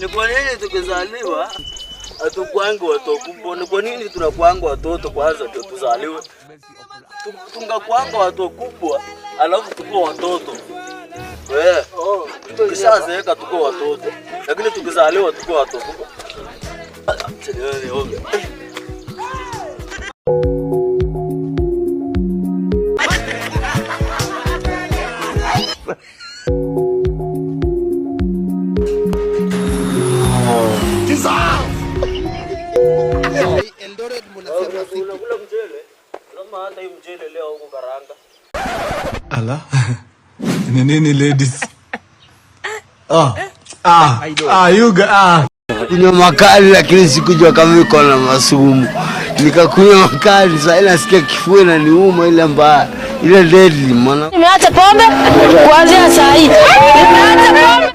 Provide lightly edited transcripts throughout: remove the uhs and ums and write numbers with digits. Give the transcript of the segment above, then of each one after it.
Ni kwa nini tukizaliwa hatukuangi watoto kubwa? Ni kwa nini tunakuanga watoto kwanza ndio tuzaliwe? Tungakuanga watoto kubwa alafu tuko watoto. Tukishazeeka tuko watoto. Lakini tukizaliwa tuko watoto kubwa. Eldoret mnasema siku. Unakula mchele? Kama hata hii mchele leo huko karanga. Ala. Ni nini ladies? Kunywa makali lakini sikujua kama iko na masumu. Nikakunywa makali sasa nasikia kifua inaniuma ile mbaya. Ile deadly maana. Nimeacha pombe kuanzia saa hii. Nimeacha pombe.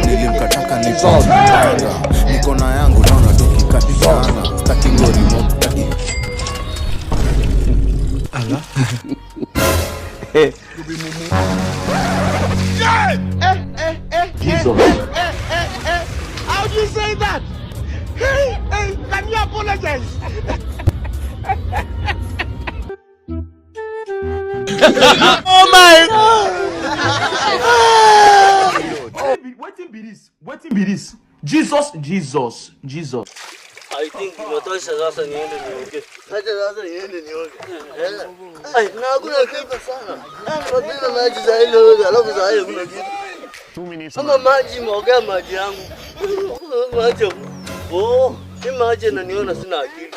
Nilimkataka niko na yangu naona tukikatana staki ngori mtaki. Ala. How do you say that? Hey, can you apologize? Oh my God! What be this? Jesus. I think inatosha sasa niende nioge. Acha sasa niende nioge. Na hakuna kitu sana. Ndio maji za ile wewe alafu za hiyo kuna kitu. 2 minutes. Kama maji mwogea maji yangu. Maji. Ni maji inaniona sina akili.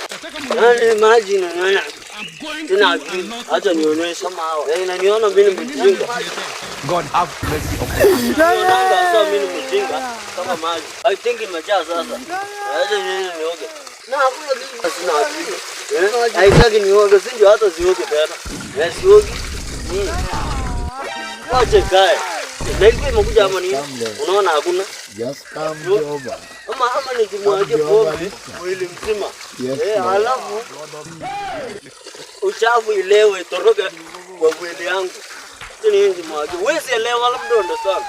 Yaani maji inaniona sina akili. Acha nionyeshe kama hawa. Inaniona mimi mjinga. God have mercy upon me. Sasa mimi mjinga kama maji. I think imejaa sasa. Acha niende nioge. Na hakuna kitu sina akili. Haitaki nioge, sio hata sioge tena. Sioge. Wacha kae. Naibu imekuja hapa nini? Unaona hakuna? Just come over. Ama nikimwaje pombe mwili mzima. Halafu uchafu ilewe toroke kwa mwili yangu. Sini nje mwaje. Wewe si elewa labda ndo sana.